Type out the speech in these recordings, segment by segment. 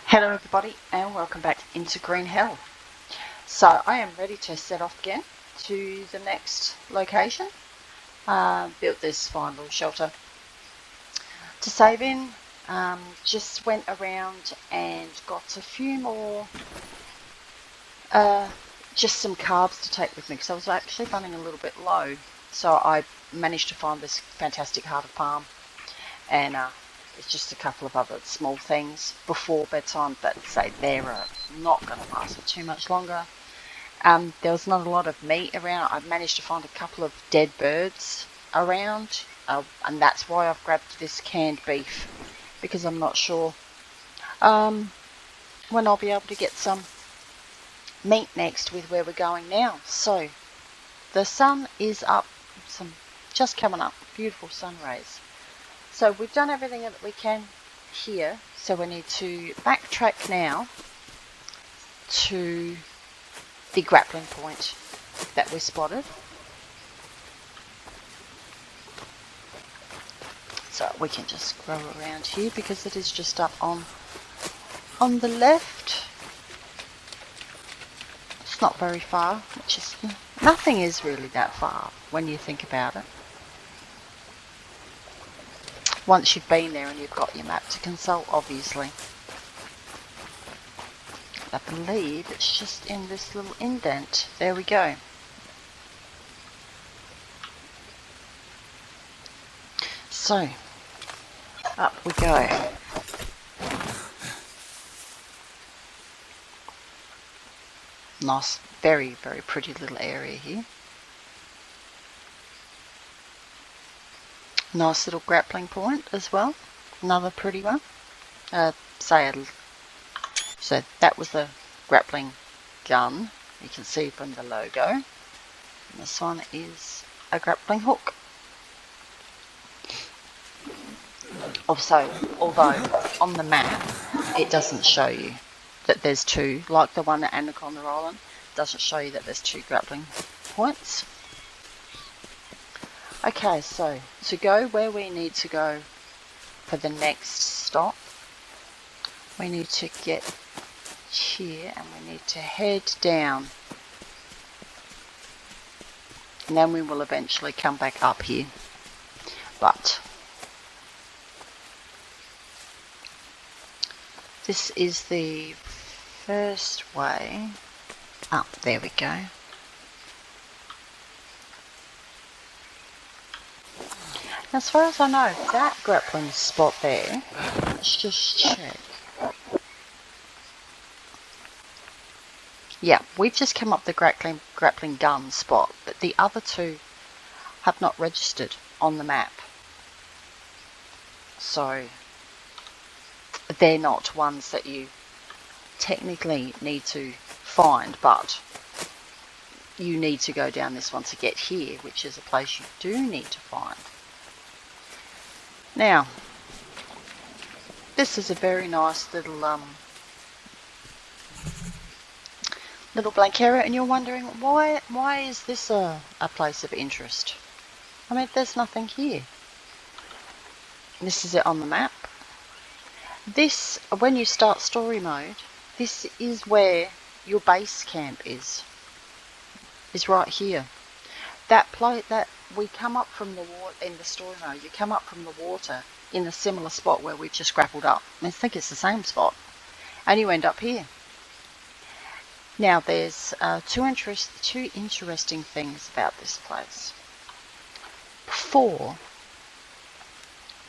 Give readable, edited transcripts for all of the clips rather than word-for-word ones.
Hello everybody and welcome back into Green Hell. So I am ready to set off again to the next location. Built this fine little shelter to save in. Just went around and got a few more, just some carbs to take with me because I was actually running a little bit low. So I managed to find this fantastic heart of palm and it's just a couple of other small things before bedtime that say they're not going to last for too much longer. There was not a lot of meat around. I've managed to find a couple of dead birds around, and that's why I've grabbed this canned beef, because I'm not sure when I'll be able to get some meat next with where we're going now. So the sun is up, just coming up, beautiful sun rays. So we've done everything that we can here, so we need to backtrack now to the grappling point that we spotted. So we can just go around here because it is just up on the left. It's not very far, which is, nothing is really that far when you think about it. Once you've been there and you've got your map to consult, obviously. I believe it's just in this little indent. There we go. So, up we go. Nice, very, very pretty little area here. Nice little grappling point as well, another pretty one. So that was the grappling gun, you can see from the logo. And this one is a grappling hook. Also, although on the map it doesn't show you that there's two, like the one at Anaconda Island, it doesn't show you that there's two grappling points. Okay, so to go where we need to go for the next stop, we need to get here and we need to head down. And then we will eventually come back up here. But this is the first way up. There we go. As far as I know, that grappling spot there, let's just check. Yeah, we've just come up the grappling gun spot, but the other two have not registered on the map. So they're not ones that you technically need to find, but you need to go down this one to get here, which is a place you do need to find. Now, this is a very nice little blank area, and you're wondering why is this a place of interest? I mean, there's nothing here. This is it on the map. This, when you start story mode, this is where your base camp is right here. That we come up from the water in the story mode. You come up from the water in a similar spot where we've just grappled up. I think it's the same spot, and you end up here. Now there's two interesting things about this place. Before,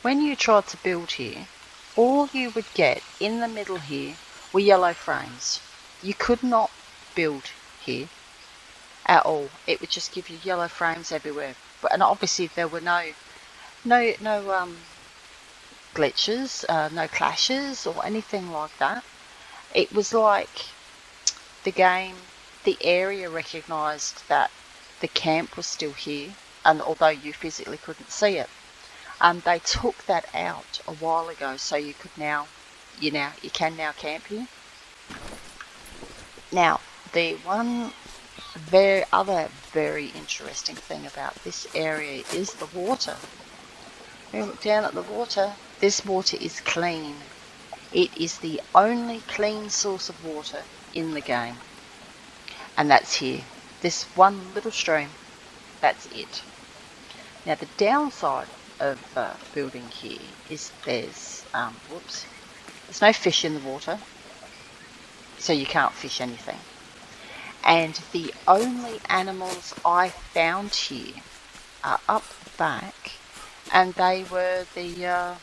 when you tried to build here, all you would get in the middle here were yellow frames. You could not build here at all. It would just give you yellow frames everywhere, and obviously there were no glitches, no clashes or anything like that. It was like the area recognised that the camp was still here, and although you physically couldn't see it, they took that out a while ago, so you could now, you can now camp here. Now, the one other very interesting thing about this area is the water. When you look down at the water, this water is clean. It is the only clean source of water in the game. And that's here. This one little stream. That's it. Now the downside of building here is there's no fish in the water, so you can't fish anything. And the only animals I found here are up back, and they were the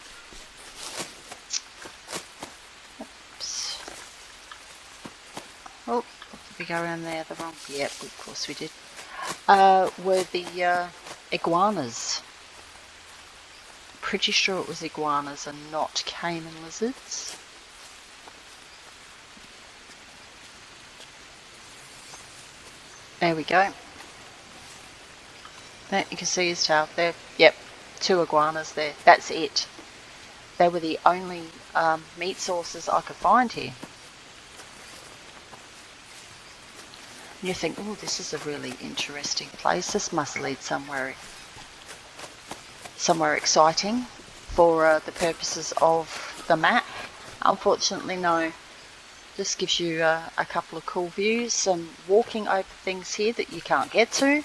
oh, did we go around there the wrong? Yep, of course we did. Were the iguanas. Pretty sure it was iguanas and not caiman lizards. There we go. There, you can see his tail there. Yep, 2 iguanas there. That's it. They were the only meat sources I could find here. And you think, oh, this is a really interesting place. This must lead somewhere exciting for the purposes of the map. Unfortunately, no. This gives you a couple of cool views and walking over things here that you can't get to.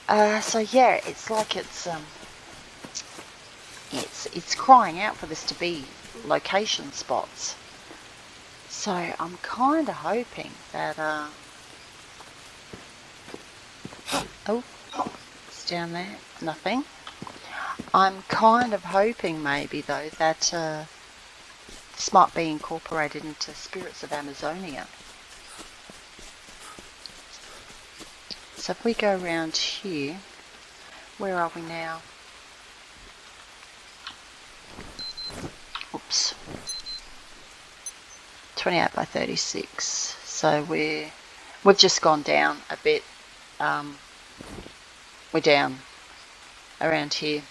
So yeah, it's like it's crying out for this to be location spots. So I'm kind of hoping that oh, it's down there, nothing. I'm kind of hoping maybe though that this might be incorporated into Spirits of Amazonia. So if we go around here, where are we now? Oops. 28 by 36. So we've just gone down a bit. We're down around here.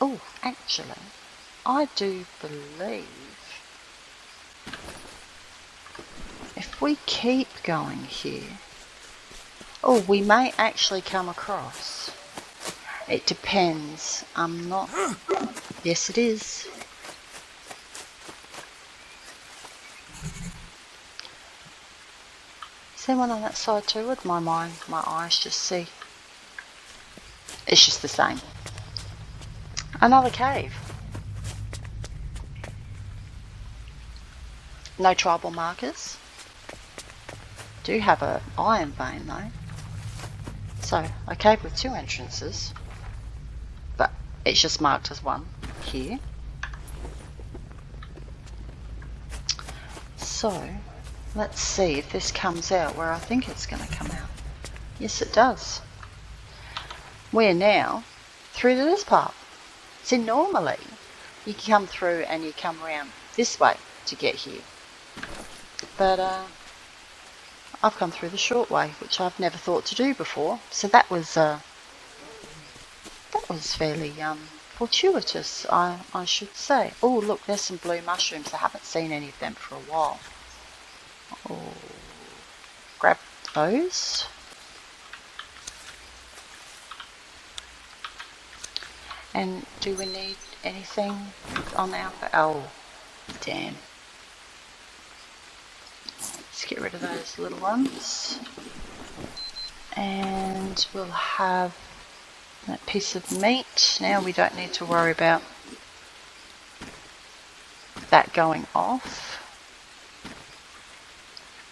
Oh, actually, I do believe if we keep going here, oh, we may actually come across. It depends. I'm not. Yes, it is. Is there one on that side too? With my eyes just see. It's just the same. Another cave. No tribal markers. Do have an iron vein though. So a cave with 2 entrances, but it's just marked as one here. So let's see if this comes out where I think it's going to come out. Yes, it does. We're now through to this part. See, normally you can come through and you come around this way to get here, but I've come through the short way, which I've never thought to do before. So that was fairly fortuitous, I should say. Oh, look, there's some blue mushrooms. I haven't seen any of them for a while. Oh, grab those. And do we need anything on our... Oh, damn. Let's get rid of those little ones. And we'll have that piece of meat. Now we don't need to worry about that going off.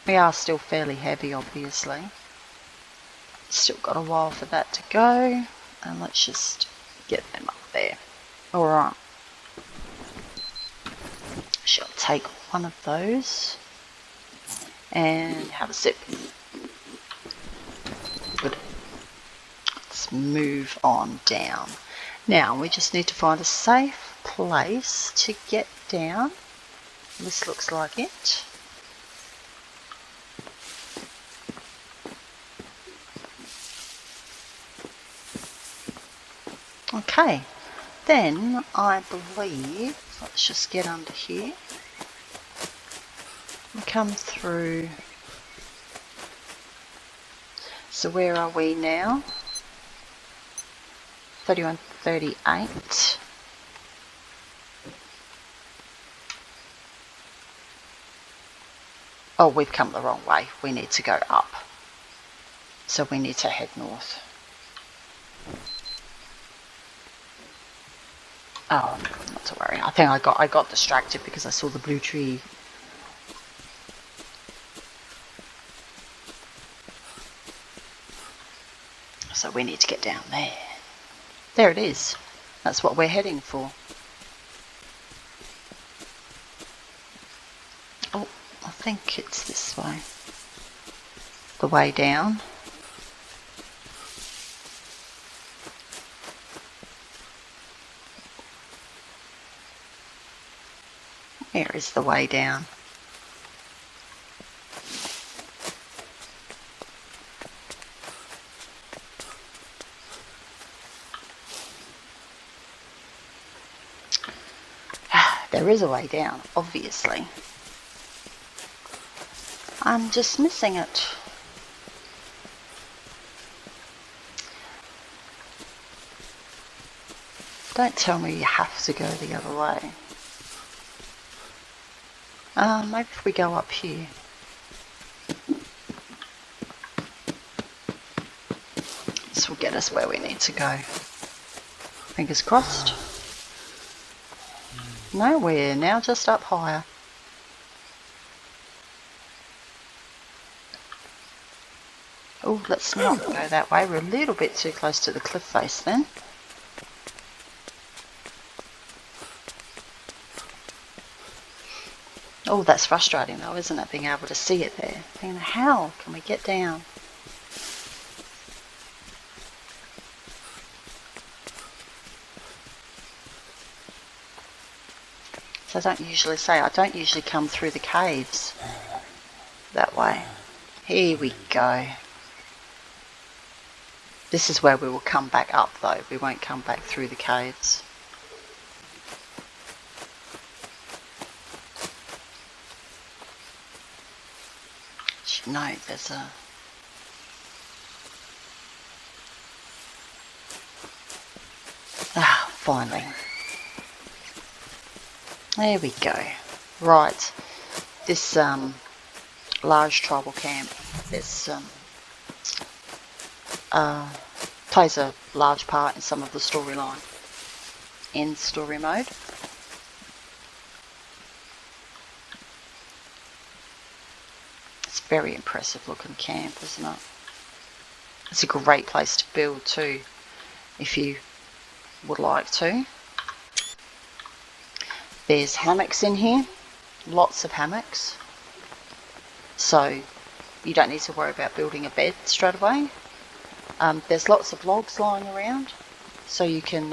We are still fairly heavy, obviously. Still got a while for that to go. And let's just get them up there. Alright. Shall take one of those and have a sip. Good. Let's move on down. Now we just need to find a safe place to get down. This looks like it. Okay, then I believe, let's just get under here. We come through. So where are we now? 31, 38. Oh, we've come the wrong way. We need to go up. So we need to head north. Oh, not to worry. I think I got distracted because I saw the blue tree. So we need to get down there. There it is. That's what we're heading for. Oh, I think it's this way. The way down. Where is the way down? There is a way down, obviously. I'm just missing it. Don't tell me you have to go the other way. Maybe if we go up here. This will get us where we need to go. Fingers crossed. No, we're now just up higher. Oh, let's not go that way. We're a little bit too close to the cliff face then. Oh, that's frustrating though, isn't it? Being able to see it there. Thinking, how can we get down? So I don't usually come through the caves that way. Here we go. This is where we will come back up though. We won't come back through the caves. No, there's a... Ah, finally. There we go. Right. This large tribal camp, this plays a large part in some of the storyline in story mode. It's a very impressive looking camp, isn't it? It's a great place to build too, if you would like to. There's hammocks in here, lots of hammocks. So you don't need to worry about building a bed straight away. There's lots of logs lying around, so you can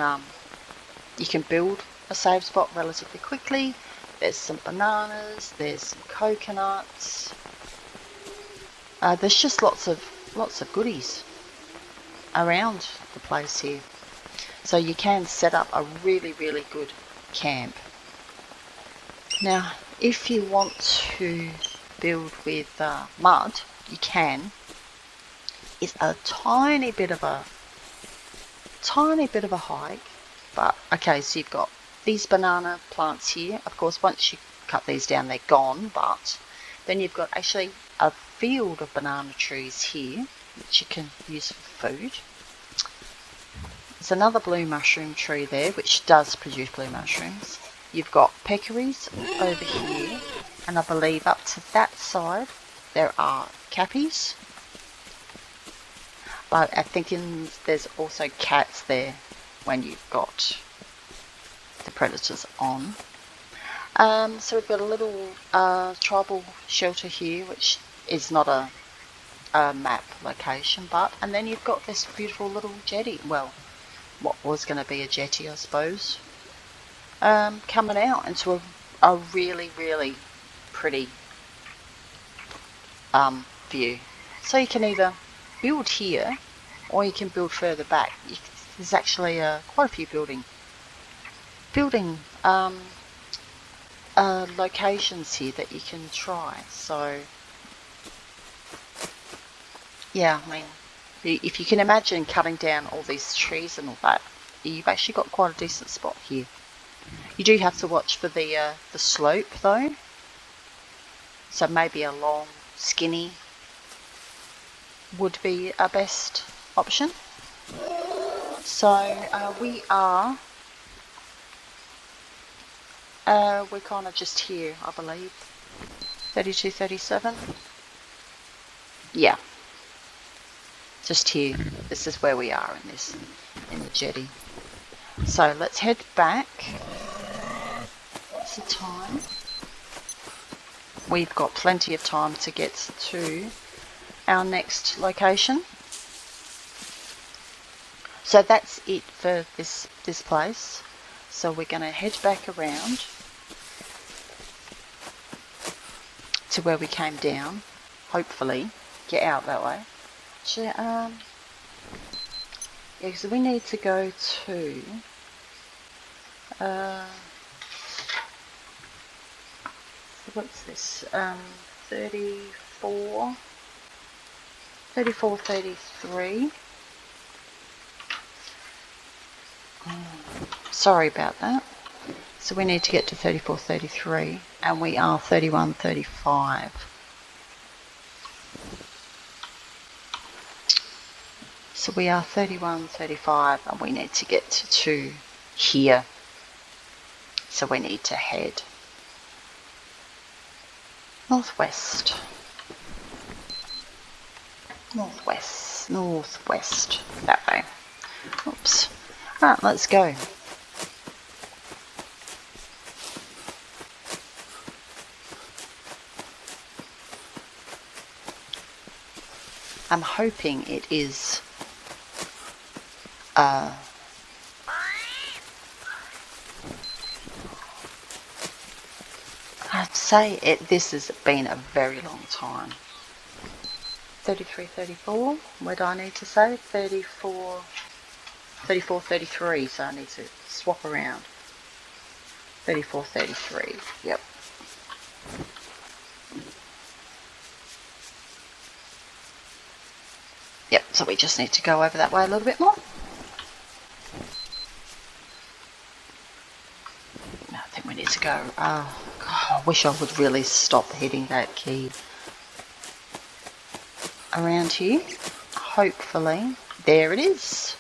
build a safe spot relatively quickly. There's some bananas, there's some coconuts. There's just lots of goodies around the place here. So you can set up a really, really good camp. Now, if you want to build with mud, you can. It's a tiny bit of a hike, but okay. So you've got these banana plants here. Of course, once you cut these down, they're gone. But then you've got actually a field of banana trees here, which you can use for food. There's another blue mushroom tree there, which does produce blue mushrooms. You've got peccaries over here, and I believe up to that side there are cappies. But I think there's also cats there when you've got the predators on. So we've got a little tribal shelter here, which is not a map location, and then you've got this beautiful little jetty. Well, what was going to be a jetty, I suppose. Coming out into a really, really pretty view. So you can either build here or you can build further back. There's actually quite a few building locations here that you can try. So yeah, I mean, if you can imagine cutting down all these trees and all that, you've actually got quite a decent spot here. You do have to watch for the slope though. So maybe a long, skinny would be our best option. So we're kind of just here, I believe. 32, 37. Yeah. Just here. This is where we are in the jetty. So let's head back. What's the time? We've got plenty of time to get to our next location. So that's it for this place. So we're going to head back around to where we came down. Hopefully get out that way. Actually, yeah, because we need to go to what's this? 34, 33. Sorry about that. So we need to get to 34, 33, and we are 31, 35. So we are 31, 35, and we need to get to here. So we need to head northwest, that way. Oops. Right, let's go. I'm hoping it is I'd say this has been a very long time. 33, 34. Where do I need to say? 34, 34, 33. So I need to swap around. 34, 33. Yep. Yep, so we just need to go over that way a little bit more. I think we need to go, oh God, I wish I would really stop hitting that key around here. Hopefully, there it is.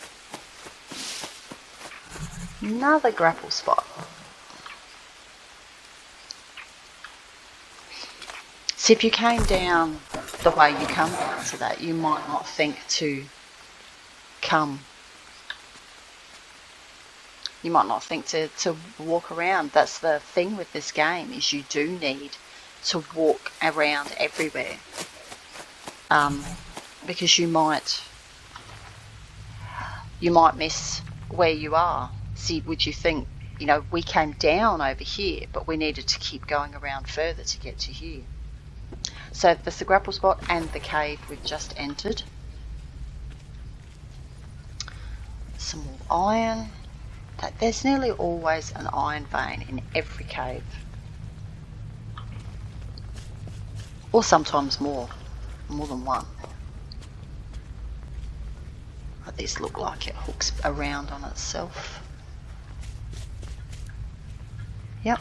Another grapple spot. See, if you came down the way you come down to that, you might not think to come. You might not think to walk around. That's the thing with this game, is you do need to walk around everywhere. Because you might miss where you are. See, would you think, you know, we came down over here, but we needed to keep going around further to get to here. So there's the grapple spot and the cave we've just entered. Some more iron. There's nearly always an iron vein in every cave. Or sometimes more than one. But these look like it hooks around on itself. Yep.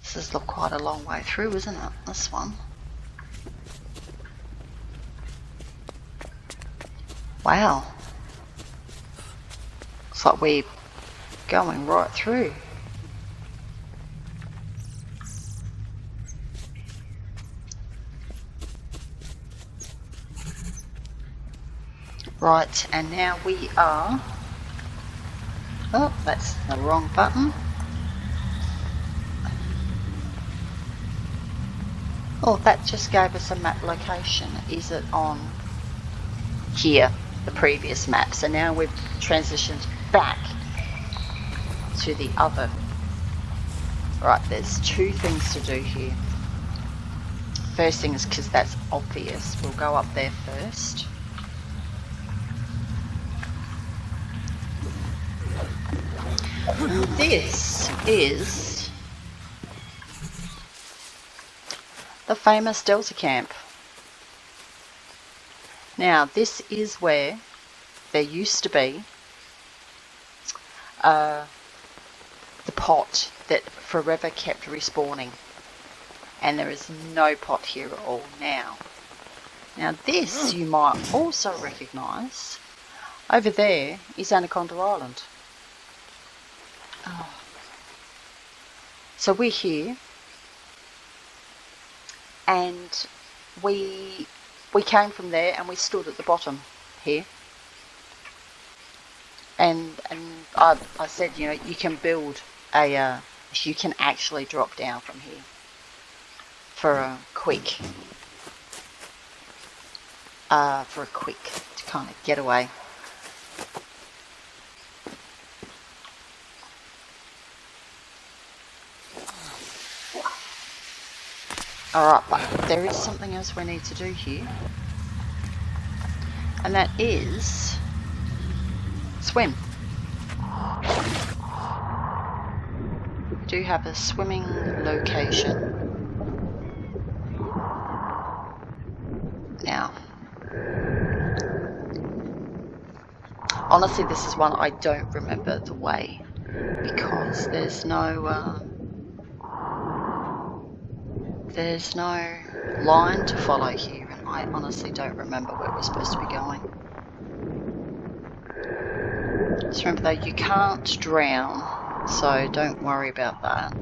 This has looked quite a long way through, isn't it? This one. Wow. Looks like we're going right through. Right, and now we are... Oh, that's the wrong button. Oh, that just gave us a map location. Is it on here, the previous map? So now we've transitioned back to the other. Right, there's two things to do here. First thing is, because that's obvious, we'll go up there first. And this is the famous Delta Camp. Now, this is where there used to be the pot that forever kept respawning. And there is no pot here at all now. Now this you might also recognise. Over there is Anaconda Island. Oh. So we're here, and we came from there and we stood at the bottom here. And I said, you know, you can build a, you can actually drop down from here for a quick kind of getaway. Alright, but there is something else we need to do here, and that is swim. We do have a swimming location. Now, honestly, this is one I don't remember the way, because there's no line to follow here, and I honestly don't remember where we're supposed to be going. Just remember though, you can't drown, so don't worry about that.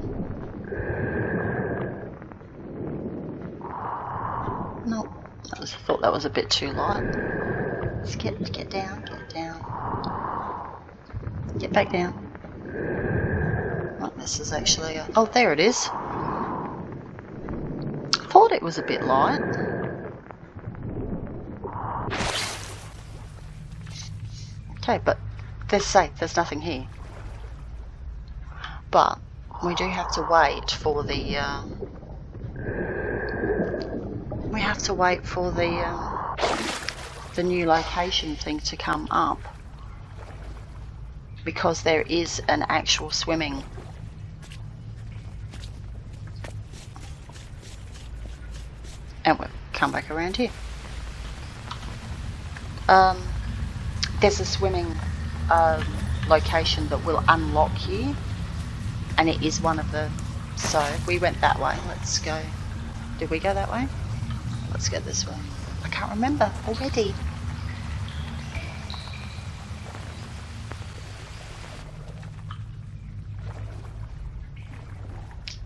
Nope, I thought that was a bit too light. Let's get down, get back down. Right, this is actually a, oh, there it is. Thought it was a bit light. Okay, but there's safe, there's nothing here. But we do have to wait for the the new location thing to come up, because there is an actual swimming. And we'll come back around here. There's a swimming location that will unlock here, and it is one of the, so we went that way. Let's go. Did we go that way? Let's go this way. I can't remember already.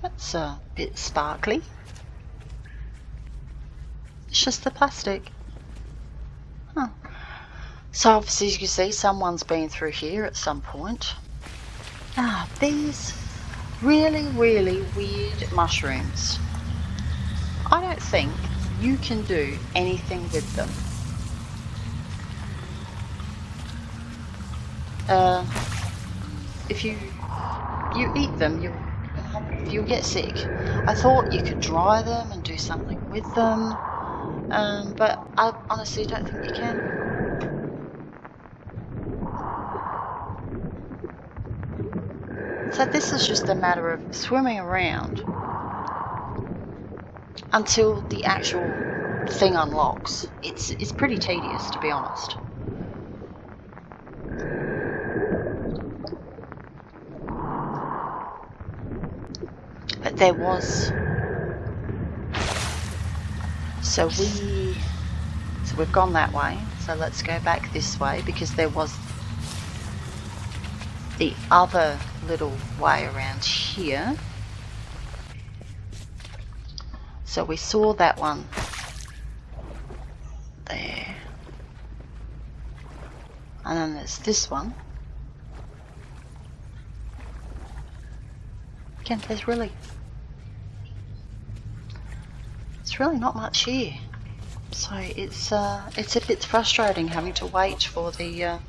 That's a bit sparkly. It's just the plastic. Huh. So obviously, as you can see, someone's been through here at some point. Ah, these really, really weird mushrooms. I don't think you can do anything with them. If you eat them, you'll get sick. I thought you could dry them and do something with them. But I honestly don't think you can. So this is just a matter of swimming around until the actual thing unlocks. It's pretty tedious, to be honest. But there was... So we've gone that way, so let's go back this way, because there was the other little way around here. So we saw that one there, and then there's this one. Again, there's really not much here, so it's a bit frustrating having to wait for the. I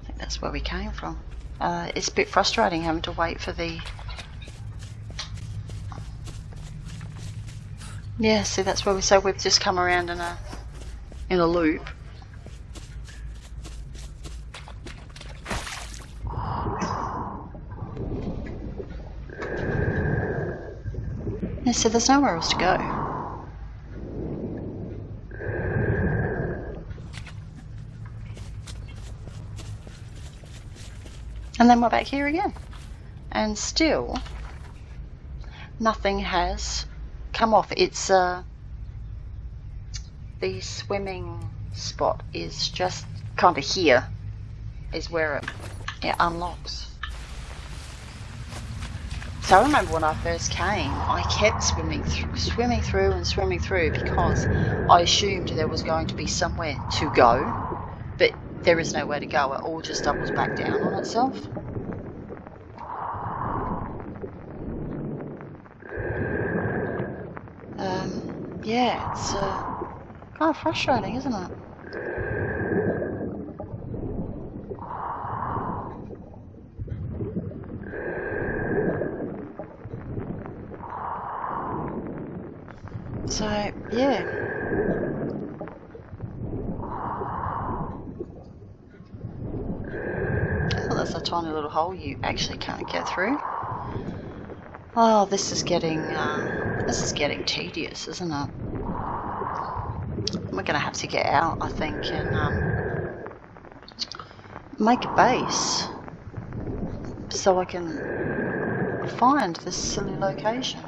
think that's where we came from. It's a bit frustrating having to wait for the. Yeah, see, that's where we've just come around in a loop. Yeah, so there's nowhere else to go. And then we're back here again. And still, nothing has come off. It's the swimming spot is just kind of here, is where it unlocks. So I remember when I first came, I kept swimming through because I assumed there was going to be somewhere to go, but there is nowhere to go. It all just doubles back down on itself. Yeah, it's kind of frustrating, isn't it? So, yeah. Oh, that's a tiny little hole you actually can't get through. Oh, this is getting tedious, isn't it? We're going to have to get out, I think, and make a base so I can find this silly location.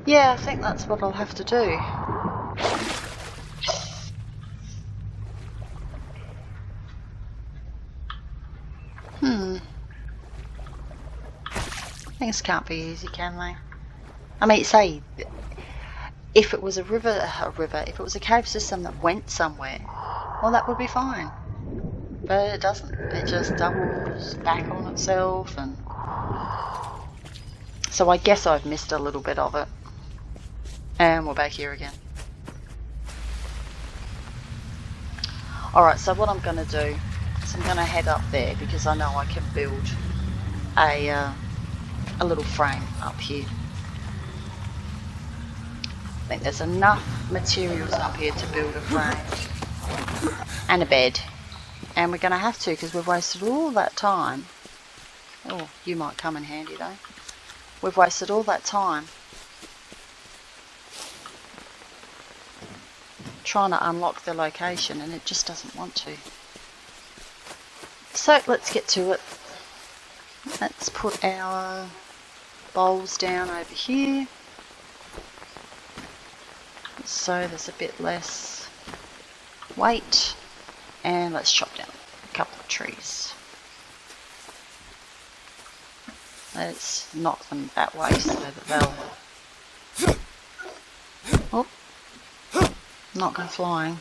Yeah, I think that's what I'll have to do. Things can't be easy, can they? I mean, say, if it was a river, if it was a cave system that went somewhere, well, that would be fine. But it doesn't. It just doubles back on itself, and so I guess I've missed a little bit of it. And we're back here again. Alright, so what I'm going to do is I'm going to head up there because I know I can build a little frame up here. I think there's enough materials up here to build a frame and a bed. And we're going to have to because we've wasted all that time. Oh, you might come in handy though. We've wasted all that time trying to unlock the location and it just doesn't want to. So let's get to it. Let's put our bowls down over here so there's a bit less weight, and let's chop down a couple of trees. Let's knock them that way so that they'll not go flying.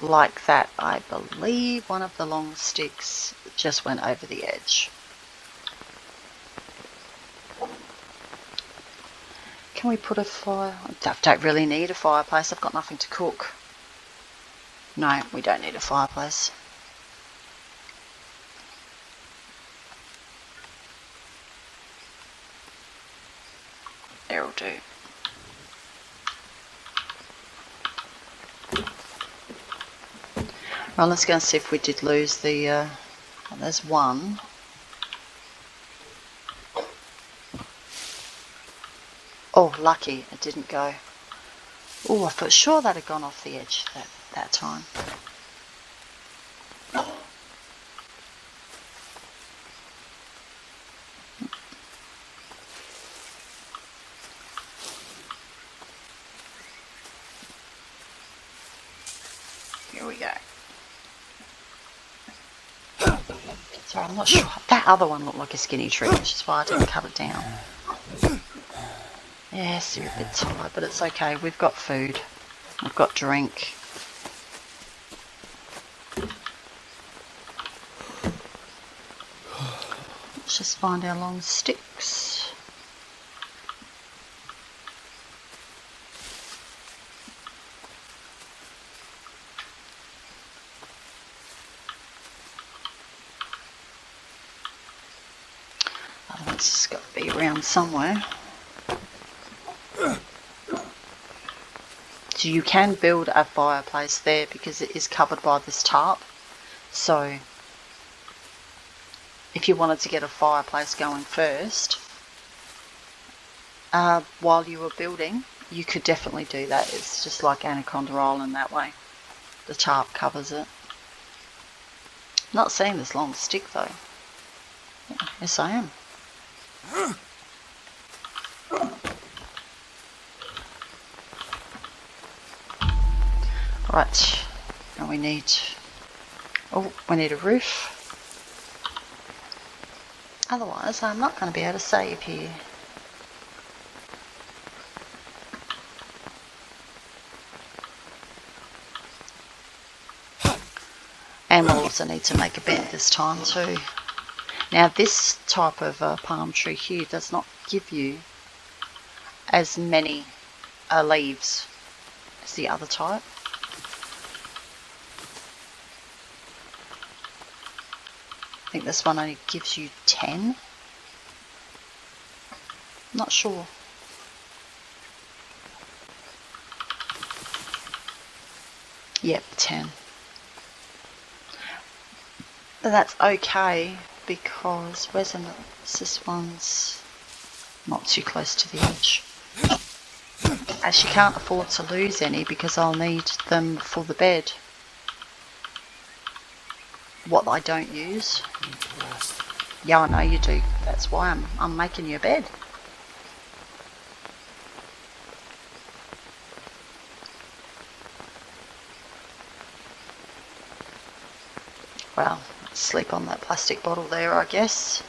Like that. I believe one of the long sticks just went over the edge. Can we put a fire? I don't really need a fireplace. I've got nothing to cook. No, we don't need a fireplace. There'll do. Well, let's go and see if we did lose the, well, there's one. Oh, lucky, it didn't go. Oh, I thought sure that had gone off the edge that time. Here we go. Sorry, I'm not sure. That other one looked like a skinny tree, which is why I didn't cut it down. Yes, you're a bit tired, but it's okay. We've got food. We've got drink. Let's just find our long sticks. Otherwise, it's got to be around somewhere. So you can build a fireplace there because it is covered by this tarp. So if you wanted to get a fireplace going first, while you were building, you could definitely do that. It's just like Anaconda Island that way. The tarp covers it. Not seeing this long stick though. Yeah, yes I am. Right, now we need a roof. Otherwise I'm not going to be able to save here. And we'll also need to make a bed this time too. Now this type of palm tree here does not give you as many leaves as the other type. I think this one only gives you 10. Not sure. Yep, 10. But that's okay because this one's not too close to the edge. Actually can't afford to lose any because I'll need them for the bed. What I don't use. Yeah, I know you do. That's why I'm making you a bed. Well, sleep on that plastic bottle there, I guess.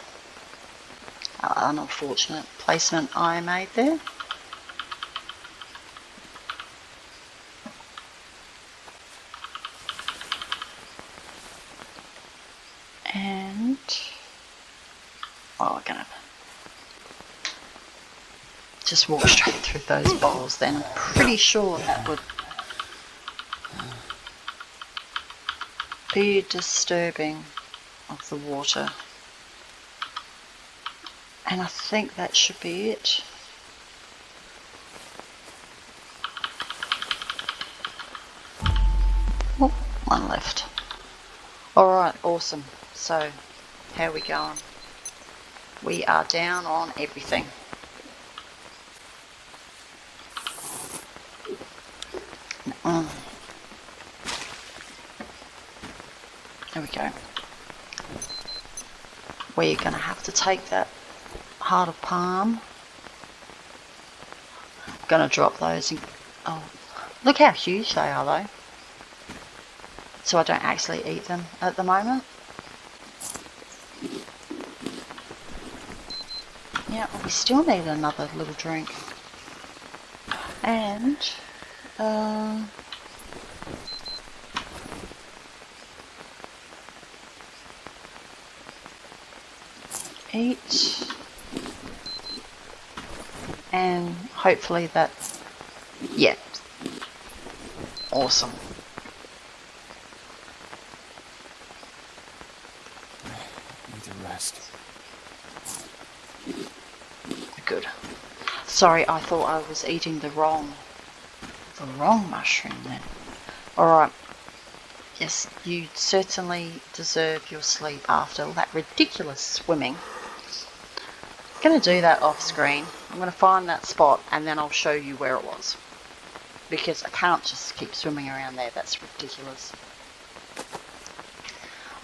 An unfortunate placement I made there. And we're gonna just walk straight through those bowls then. I'm pretty sure that would be disturbing of the water. And I think that should be it. Oh, one left. Alright, awesome. So, how are we going? We are down on everything. There we go. We're going to have to take that heart of palm. I'm going to drop those in. Oh, look how huge they are though. So I don't actually eat them at the moment. Yeah, we still need another little drink. And eat, and hopefully that, yeah, awesome. Need to rest. Good. Sorry, I thought I was eating the wrong mushroom then. Alright. Yes, you certainly deserve your sleep after all that ridiculous swimming. I'm going to do that off screen. I'm going to find that spot and then I'll show you where it was. Because I can't just keep swimming around there, that's ridiculous.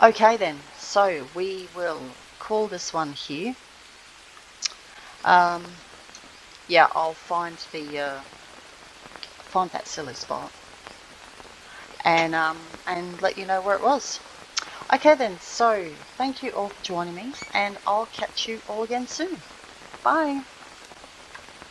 Okay then, so we will call this one here. Yeah, I'll find that silly spot and let you know where it was. Okay then, so thank you all for joining me and I'll catch you all again soon. Bye.